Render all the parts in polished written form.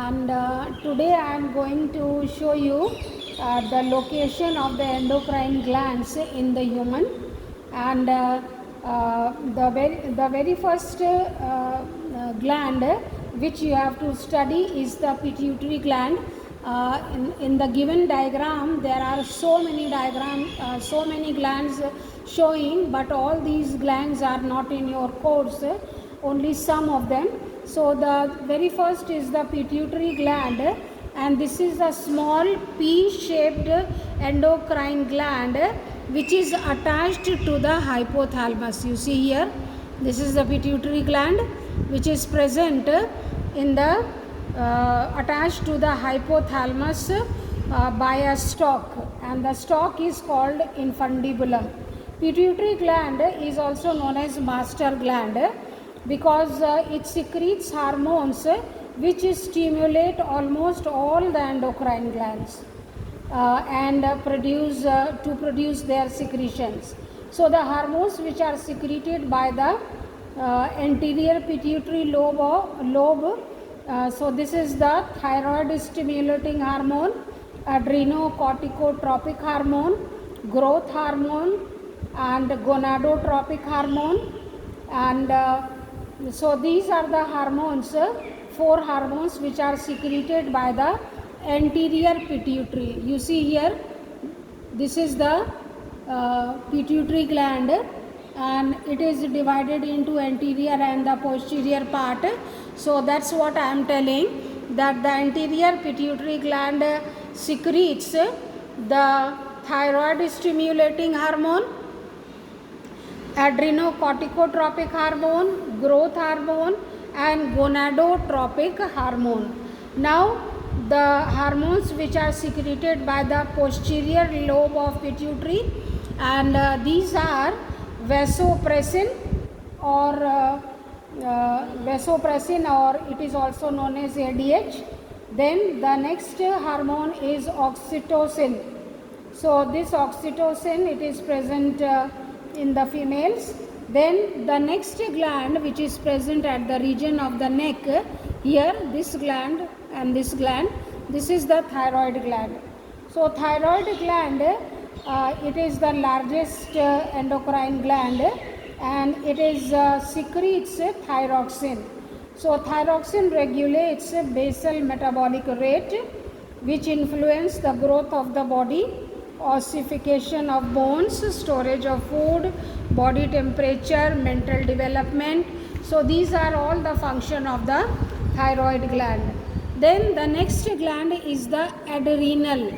and today I am going to show you the location of the endocrine glands in the human. And the very first gland which you have to study is the pituitary gland. In the given diagram there are so many glands showing, but all these glands are not in your course, only some of them. So the very first is the pituitary gland, and this is a small pea-shaped endocrine gland which is attached to the hypothalamus. You see here, this is the pituitary gland which is present in the attached to the hypothalamus by a stalk, and the stalk is called infundibulum. Pituitary gland is also known as master gland because it secretes hormones which stimulate almost all the endocrine glands and produce their secretions. So the hormones which are secreted by the anterior pituitary lobe, so this is the thyroid stimulating hormone, adrenocorticotropic hormone, growth hormone, and gonadotropic hormone. And so these are the hormones, four hormones which are secreted by the anterior pituitary. You see here, this is the pituitary gland, and it is divided into anterior and the posterior part. So that's what I am telling, that the anterior pituitary gland secretes the thyroid stimulating hormone, adrenocorticotropic hormone, growth hormone, and gonadotropic hormone. Now the hormones which are secreted by the posterior lobe of pituitary, and these are vasopressin or it is also known as ADH. Then the next hormone is oxytocin. So this oxytocin, it is present in the females. Then the next gland which is present at the region of the neck, here this gland and this gland, this is the thyroid gland. So thyroid gland, it is the largest endocrine gland, and it is secretes thyroxine. So thyroxine regulates basal metabolic rate, which influence the growth of the body, ossification of bones, storage of food, body temperature, mental development. So these are all the function of the thyroid gland. Then the next gland is the adrenal.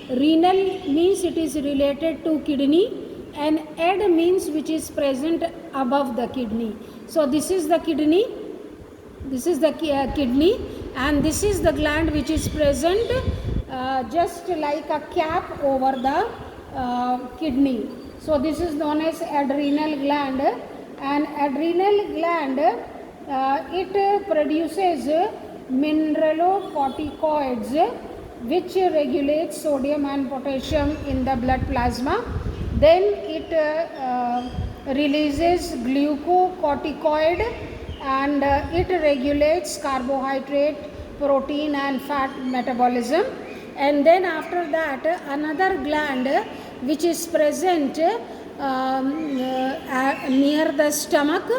Renal means it is related to kidney, and ad means which is present above the kidney. So this is the kidney, kidney, and this is the gland which is present just like a cap over the kidney. So this is known as adrenal gland, and adrenal gland it produces mineralocorticoids which regulates sodium and potassium in the blood plasma. Then it releases glucocorticoid, and it regulates carbohydrate, protein and fat metabolism. And then after that, another gland which is present near the stomach,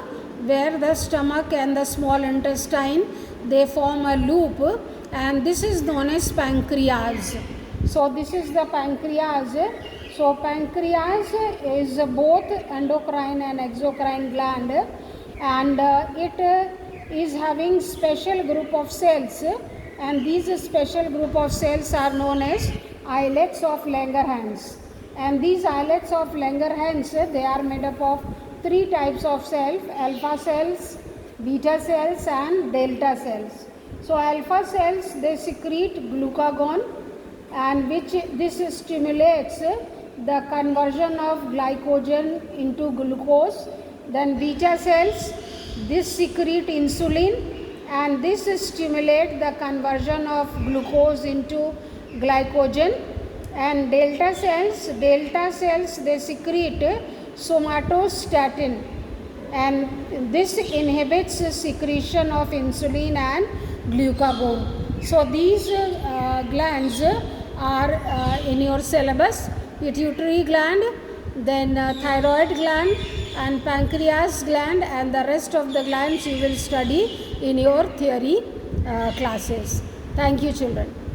where the stomach and the small intestine, they form a loop, and this is known as pancreas. So this is the pancreas. So pancreas is both endocrine and exocrine gland, and it is having special group of cells, and these special group of cells are known as islets of Langerhans. And these islets of Langerhans, they are made up of three types of cells: alpha cells, beta cells, and delta cells. So alpha cells, they secrete glucagon, and which this stimulates the conversion of glycogen into glucose. Then beta cells, this secrete insulin, and this stimulate the conversion of glucose into glycogen. And delta cells, they secrete somatostatin, and this inhibits secretion of insulin and glucagon. So these glands are in your syllabus: pituitary gland, then thyroid gland, and pancreas gland, and the rest of the glands you will study in your theory classes. Thank you, children.